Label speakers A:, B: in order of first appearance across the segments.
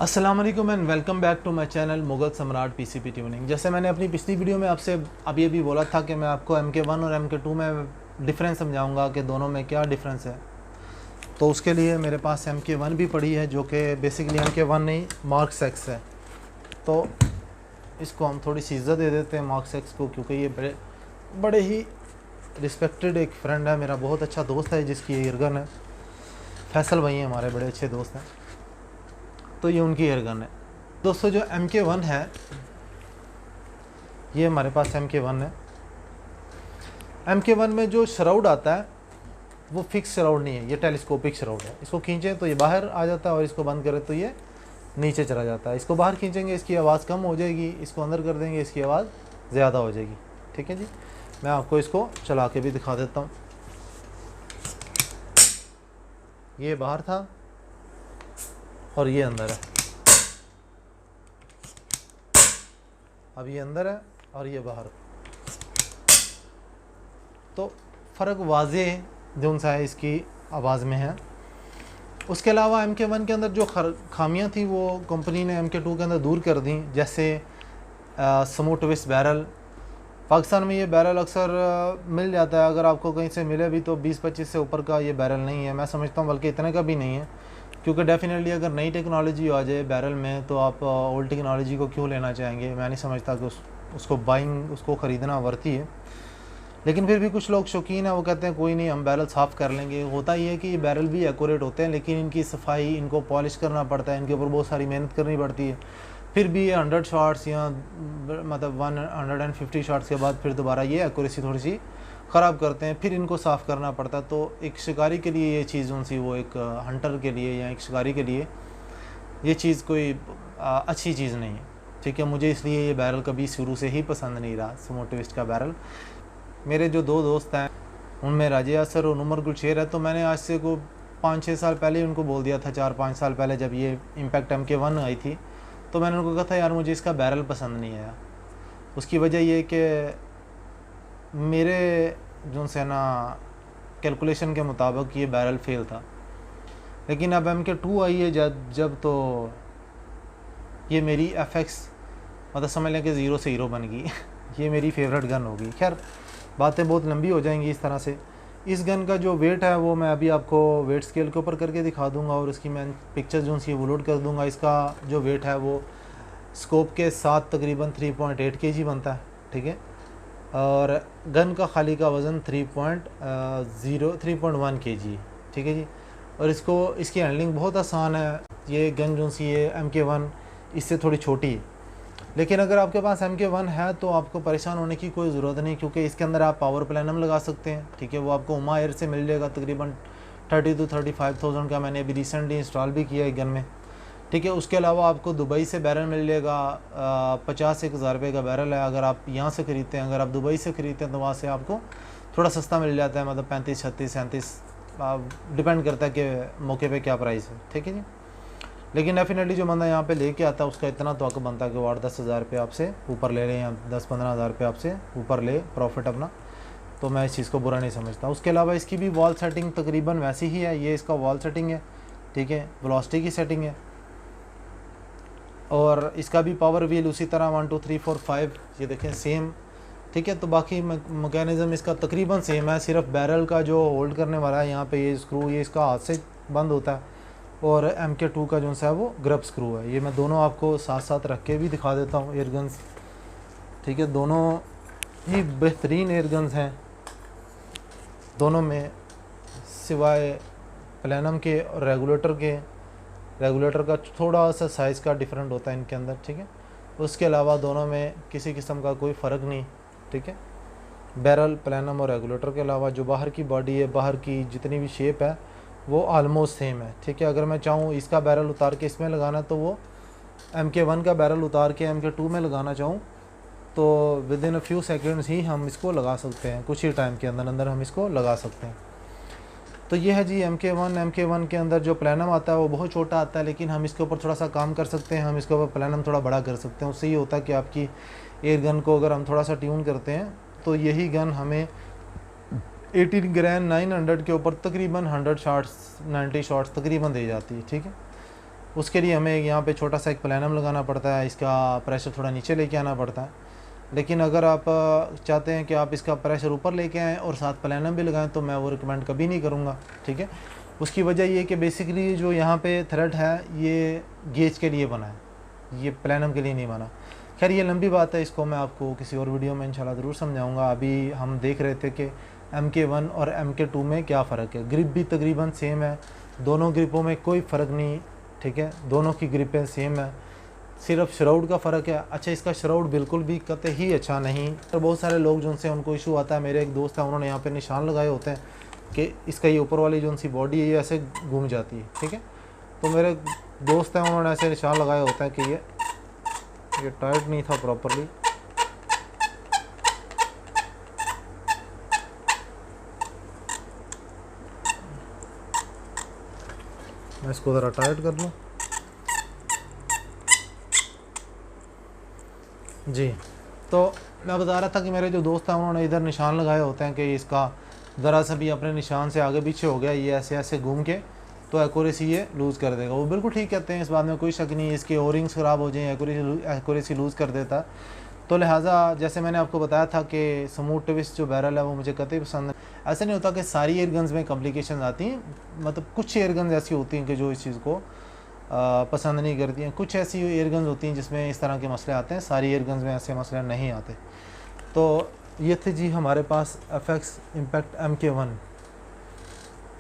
A: अस्सलाम वालेकुम and welcome back to my channel Mughal Samrat PCP tuning. जैसे मैंने अपनी पिछली वीडियो में आपसे अभी बोला था कि मैं आपको MK1 और MK2 में डिफरेंस समझाऊंगा कि दोनों में क्या डिफरेंस है। तो उसके लिए मेरे पास MK1 भी पड़ी है जो कि बेसिकली MK1 नहीं मार्क X है। तो इसको हम थोड़ी सी इज़्ज़त दे देते हैं मार्क X को, क्योंकि ये बड़े ही रिस्पेक्टेड एक फ्रेंड है, मेरा बहुत अच्छा दोस्त है जिसकी एयरगन है। फैसल भाई हमारे बड़े अच्छे दोस्त हैं, तो ये उनकी एयरगन है। दोस्तों जो MK1 है, ये हमारे पास MK1 है। MK1 में जो शराउड आता है वो फिक्स शराउड नहीं है, ये टेलीस्कोपिक शराउड है। इसको खींचें तो ये बाहर आ जाता है और इसको बंद करें तो ये नीचे चला जाता है। इसको बाहर खींचेंगे इसकी आवाज़ कम हो जाएगी, इसको अंदर कर देंगे इसकी आवाज़ ज़्यादा हो जाएगी। ठीक है जी, मैं आपको इसको चला के भी दिखा देता हूँ। ये बाहर था और ये अंदर है। अब ये अंदर है और ये बाहर। तो फ़र्क वाज़ेह जो सा है इसकी आवाज़ में है। उसके अलावा MK1 के अंदर जो खामियां थी वो कंपनी ने MK2 के अंदर दूर कर दी। जैसे स्मूथ ट्विस्ट बैरल, पाकिस्तान में ये बैरल अक्सर मिल जाता है, अगर आपको कहीं से मिले भी तो 20-25 से ऊपर का ये बैरल नहीं है, मैं समझता हूँ, बल्कि इतने का भी नहीं है। क्योंकि डेफिनेटली अगर नई टेक्नोलॉजी आ जाए बैरल में तो आप ओल्ड टेक्नोलॉजी को क्यों लेना चाहेंगे। मैं नहीं समझता कि उसको ख़रीदना वर्ती है। लेकिन फिर भी कुछ लोग शौकीन है, वो कहते हैं कोई नहीं हम बैरल साफ़ कर लेंगे। होता ही है कि ये बैरल भी एक्यूरेट होते हैं, लेकिन इनकी सफाई, इनको पॉलिश करना पड़ता है, इनके ऊपर बहुत सारी मेहनत करनी पड़ती है। फिर भी ये 100 शॉट्स या मतलब 150 शॉट्स के बाद फिर दोबारा ये एक्यूरेसी थोड़ी सी ख़राब करते हैं, फिर इनको साफ़ करना पड़ता है। तो एक शिकारी के लिए ये चीज़ उनसी, वो एक हंटर के लिए या एक शिकारी के लिए ये चीज़ कोई अच्छी चीज़ नहीं है। ठीक है, मुझे इसलिए ये बैरल कभी शुरू से ही पसंद नहीं रहा, स्मूथ ट्विस्ट का बैरल। मेरे जो दो दोस्त हैं उनमें राजे असर और उमर गुलशेर है, तो मैंने आज से को 5-6 साल पहले ही उनको बोल दिया था, 4-5 साल पहले जब ये इम्पैक्ट MK1 आई थी, तो मैंने उनको कहा था यार मुझे इसका बैरल पसंद नहीं आया। उसकी वजह ये कि मेरे जो से ना कैलकुलेशन के मुताबिक ये बैरल फेल था। लेकिन अब MK2 आई है जब तो ये मेरी FX मतलब समझ लें कि ज़ीरो से हीरो बन गई ये मेरी फेवरेट गन होगी। खैर बातें बहुत लंबी हो जाएंगी इस तरह से। इस गन का जो वेट है वो मैं अभी आपको वेट स्केल के ऊपर करके दिखा दूंगा और इसकी मैं पिक्चर जो सी वो लोड कर दूंगा। इसका जो वेट है वो स्कोप के साथ तकरीबन 3.8 kg बनता है। ठीक है, और गन का खाली का वज़न 3.1 kg। ठीक है जी, और इसकी हैंडलिंग बहुत आसान है। ये गन जो सी है MK1 इससे थोड़ी छोटी है, लेकिन अगर आपके पास MK1 है तो आपको परेशान होने की कोई ज़रूरत नहीं, क्योंकि इसके अंदर आप पावर प्लेनम लगा सकते हैं। ठीक है, वो आपको उमा एयर से मिल जाएगा, तकरीबन 30 to 35,000 का मैंने अभी रिसेंटली इंस्टॉल भी किया है गन में। ठीक है, उसके अलावा आपको दुबई से बैरल मिल जाएगा, 50-1,000 रुपये का बैरल है। अगर आप यहाँ से ख़रीदते हैं, अगर आप दुबई से ख़रीदते हैं तो वहाँ से आपको थोड़ा सस्ता मिल जाता है, मतलब 35, 36, 37 डिपेंड करता है कि मौके पे क्या प्राइस है। ठीक है जी, लेकिन डेफिनेटली जो बंदा यहाँ पे लेके आता है उसका इतना तो हक बनता है कि वो 8-10 हज़ार रुपये आपसे ऊपर ले लें या 10-15 हज़ार रुपये आपसे ऊपर ले प्रॉफिट अपना, तो मैं इस चीज़ को बुरा नहीं समझता। उसके अलावा इसकी भी वॉल सेटिंग तकरीबन वैसी ही है, ये इसका वॉल सेटिंग है। ठीक है, वेलोसिटी की सेटिंग है, और इसका भी पावर व्हील उसी तरह 1 2 3 4 5 ये देखें सेम। ठीक है, तो बाकी मैकेनिज़्म इसका तकरीबन सेम है, सिर्फ बैरल का जो होल्ड करने वाला है यहाँ पे ये स्क्रू, ये इसका हाथ से बंद होता है, और MK2 का जो सा है वो ग्रब स्क्रू है। ये मैं दोनों आपको साथ साथ रख के भी दिखा देता हूँ एयरगन्स। ठीक है, दोनों ही बेहतरीन एयरगन्स हैं। दोनों में सिवाय प्लेनम के और रेगुलेटर का थोड़ा सा साइज़ का डिफरेंट होता है इनके अंदर। ठीक है, उसके अलावा दोनों में किसी किस्म का कोई फ़र्क नहीं। ठीक है, बैरल, प्लेनम और रेगुलेटर के अलावा जो बाहर की बॉडी है, बाहर की जितनी भी शेप है वो आलमोस्ट सेम है। ठीक है, अगर मैं चाहूँ इसका बैरल उतार के इसमें लगाना तो वो MK1 का बैरल उतार के MK2 में लगाना चाहूँ तो within a few seconds ही हम इसको लगा सकते हैं, कुछ ही टाइम के अंदर हम इसको लगा सकते हैं। तो ये है जी MK1 के अंदर जो प्लेनम आता है वो बहुत छोटा आता है, लेकिन हम इसके ऊपर थोड़ा सा काम कर सकते हैं, हम इसके ऊपर प्लेनम थोड़ा बड़ा कर सकते हैं। उससे ये होता है कि आपकी एयर गन को अगर हम थोड़ा सा ट्यून करते हैं तो यही गन हमें 18 ग्रैंड 900 के ऊपर तकरीबन 100 शॉट्स 90 शॉट्स तकरीबन दे जाती है। ठीक है, उसके लिए हमें यहाँ पे छोटा सा एक प्लैनम लगाना पड़ता है, इसका प्रेशर थोड़ा नीचे लेके आना पड़ता है। लेकिन अगर आप चाहते हैं कि आप इसका प्रेशर ऊपर लेके आएँ और साथ प्लैनम भी लगाएं तो मैं वो रिकमेंड कभी नहीं करूँगा, ठीक है। उसकी वजह ये कि बेसिकली जो यहाँ पे थ्रेड है ये गेज के लिए बना है, ये प्लैनम के लिए नहीं बना। खैर ये लंबी बात है, इसको मैं आपको किसी और वीडियो में इंशाल्लाह ज़रूर समझाऊंगा। अभी हम देख रहे थे कि MK1 और MK2 में क्या फ़र्क है। ग्रिप भी तकरीबन सेम है, दोनों ग्रिपों में कोई फ़र्क नहीं, ठीक है, दोनों की ग्रिपें सेम है, सिर्फ श्राउड का फ़र्क है। अच्छा, इसका श्राउड बिल्कुल भी कतई ही अच्छा नहीं। तो बहुत सारे लोग जो उनसे उनको इशू आता है, मेरे एक दोस्त है उन्होंने यहाँ पे निशान लगाए होते हैं कि इसका ये ऊपर वाली जो उनकी बॉडी है ये ऐसे घूम जाती है, ठीक है। तो मेरे दोस्त हैं उन्होंने ऐसे निशान लगाए होते हैं कि ये टाइट नहीं था प्रॉपरली। मैं इसको ज़रा टाइट कर लूँ जी। तो मैं बता रहा था कि मेरे जो दोस्त हैं उन्होंने इधर निशान लगाए होते हैं कि इसका ज़रा सा भी अपने निशान से आगे पीछे हो गया, ये ऐसे ऐसे घूम के तो एक्यूरेसी ये लूज़ कर देगा। वो बिल्कुल ठीक कहते हैं, इस बात में कोई शक नहीं है। इसके ओरिंग्स ख़राब हो जाएँ, एक्यूरेसी लूज़ कर देता है। तो लिहाजा जैसे मैंने आपको बताया था कि स्मूथ ट्विस्ट जो बैरल है वो मुझे कतई पसंद है। ऐसा नहीं होता कि सारी एयरगन्स में कॉम्प्लिकेशन आती हैं, मतलब कुछ एयरगन्स ऐसी होती हैं कि जो इस चीज़ को पसंद नहीं करती हैं। कुछ ऐसी एयरगन्स होती हैं जिसमें इस तरह के मसले आते हैं, सारी एयरगन्स में ऐसे मसले नहीं आते। तो ये थे जी हमारे पास FX इम्पैक्ट MK1।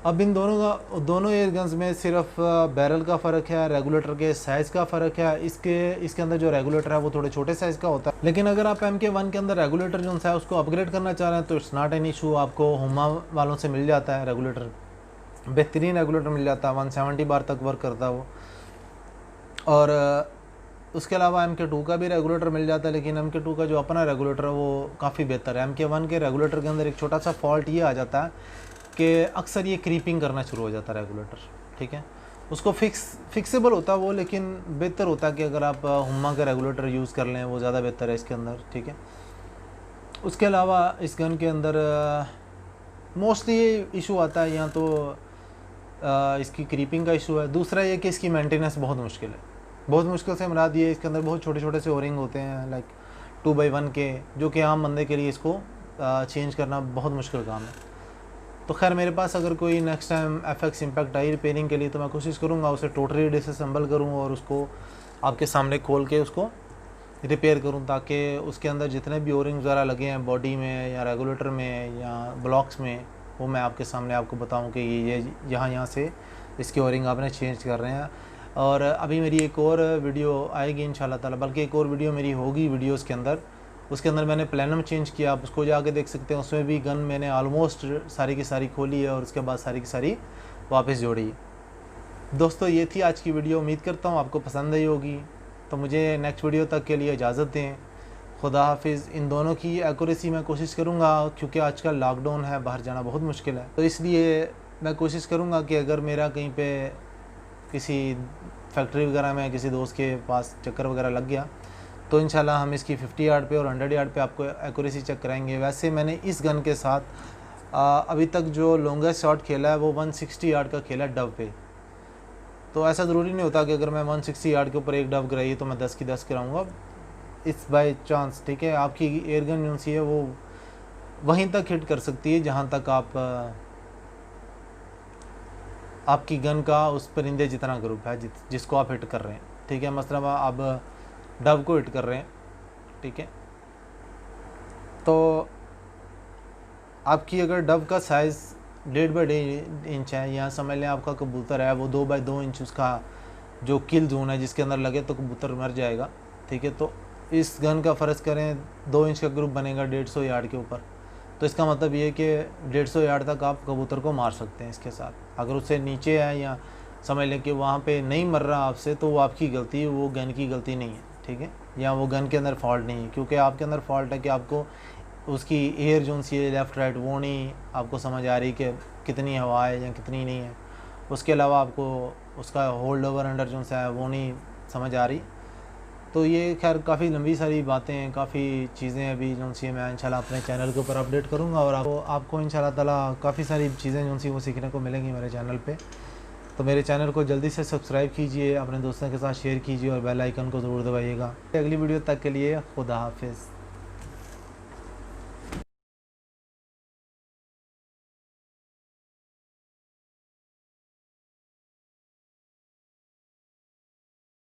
A: अब इन दोनों एयरगन्स में सिर्फ बैरल का फ़र्क है, रेगुलेटर के साइज़ का फ़र्क है। इसके अंदर जो रेगुलेटर है वो थोड़े छोटे साइज़ का होता है। लेकिन अगर आप MK1 के अंदर रेगुलेटर जो है उसको अपग्रेड करना चाह रहे हैं तो इट्स नॉट एन इशू, आपको हुमा वालों से मिल जाता है रेगुलेटर, बेहतरीन रेगुलेटर मिल जाता है, 170 बार तक वर्क करता है वो। और उसके अलावा MK2 का भी रेगुलेटर मिल जाता है, लेकिन MK2 का जो अपना रेगुलेटर है वो काफ़ी बेहतर है। MK1 के रेगुलेटर के अंदर एक छोटा सा फॉल्ट ये आ जाता है कि अक्सर ये क्रीपिंग करना शुरू हो जाता है रेगुलेटर, ठीक है। उसको फिक्सेबल होता है वो, लेकिन बेहतर होता है कि अगर आप हुमा का रेगुलेटर यूज़ कर लें, वो ज़्यादा बेहतर है इसके अंदर, ठीक है। उसके अलावा इस गन के अंदर मोस्टली ये इशू आता है, या तो इसकी क्रीपिंग का इशू है, दूसरा ये कि इसकी मेंटेनेंस बहुत मुश्किल है। बहुत मुश्किल से मुराद ये, इसके अंदर बहुत छोटे छोटे से ओरिंग होते हैं, लाइक 2x1 के, जो कि आम बंदे के लिए इसको चेंज करना बहुत मुश्किल काम है। तो खैर मेरे पास अगर कोई नेक्स्ट टाइम FX इम्पैक्ट आई रिपेयरिंग के लिए तो मैं कोशिश करूँगा उसे टोटली डिसअसेंबल करूँ और उसको आपके सामने खोल के उसको रिपेयर करूँ, ताकि उसके अंदर जितने भी ओरिंग्स वगैरह लगे हैं बॉडी में या रेगुलेटर में या ब्लॉक्स में, वो मैं आपके सामने आपको बताऊँ कि ये यहाँ से इसके ओरिंग आपने चेंज कर रहे हैं। और अभी मेरी एक और वीडियो आएगी इंशाल्लाह ताला, बल्कि एक और वीडियो मेरी होगी वीडियोज़ के अंदर, उसके अंदर मैंने प्लैनम चेंज किया, आप उसको जाके देख सकते हैं। उसमें भी गन मैंने आलमोस्ट सारी की सारी खोली है और उसके बाद सारी की सारी वापस जोड़ी। दोस्तों ये थी आज की वीडियो, उम्मीद करता हूँ आपको पसंद आई होगी। तो मुझे नेक्स्ट वीडियो तक के लिए इजाज़त दें, खुदा हाफिज़। इन दोनों की एक्यूरेसी मैं कोशिश करूँगा, क्योंकि आजकल लॉकडाउन है, बाहर जाना बहुत मुश्किल है, तो इसलिए मैं कोशिश करूँगा कि अगर मेरा कहीं पे किसी फैक्ट्री वगैरह में किसी दोस्त के पास चक्कर वगैरह लग गया तो इंशाल्लाह हम इसकी 50 यार्ड पे और 100 यार्ड पे आपको एक्यूरेसी चेक कराएंगे। वैसे मैंने इस गन के साथ अभी तक जो लॉन्गेस्ट शॉट खेला है वो 160 यार्ड का खेला है डव पे। तो ऐसा ज़रूरी नहीं होता कि अगर मैं 160 यार्ड के ऊपर एक डव कराई तो मैं 10 की 10 कराऊँगा, इट्स बाय चांस, ठीक है। आपकी एयरगन जो सी है वो वहीं तक हिट कर सकती है जहाँ तक आपकी गन का उस परिंदे जितना ग्रुप है जिसको आप हिट कर रहे हैं, ठीक है। मतलब आप डव को हिट कर रहे हैं, ठीक है। तो आपकी अगर डव का साइज़ 1.5 बाई 1.5 इंच है, या समझ लें आपका कबूतर है वो 2 बाई 2 इंच उसका जो किल जोन है जिसके अंदर लगे तो कबूतर मर जाएगा, ठीक है। तो इस गन का फ़र्ज़ करें 2 इंच का ग्रुप बनेगा 150 यार्ड के ऊपर, तो इसका मतलब ये है कि 150 यार्ड तक आप कबूतर को मार सकते हैं इसके साथ। अगर उससे नीचे है या समझ लें कि वहाँ पे नहीं मर रहा आपसे, तो वो आपकी गलती है, वो गन की गलती नहीं है, ठीक है, या वो गन के अंदर फॉल्ट नहीं है। क्योंकि आपके अंदर फॉल्ट है कि आपको उसकी एयर जोन सी है लेफ़्ट राइट वो नहीं आपको समझ आ रही कि कितनी हवा है या कितनी नहीं है। उसके अलावा आपको उसका होल्ड ओवर अंडर जोन सा है वो नहीं समझ आ रही। तो ये खैर काफ़ी लंबी सारी बातें हैं, काफ़ी चीज़ें अभी जो सी मैं इंशाल्लाह अपने चैनल के ऊपर अपडेट करूँगा और आपको इंशाल्लाह ताला काफ़ी सारी चीज़ें जो सी वो सीखने को मिलेंगी मेरे चैनल पे। तो मेरे चैनल को जल्दी से सब्सक्राइब कीजिए, अपने दोस्तों के साथ शेयर कीजिए और बेल आइकन को ज़रूर दबाइएगा। अगली वीडियो तक के लिए खुदा हाफिज़।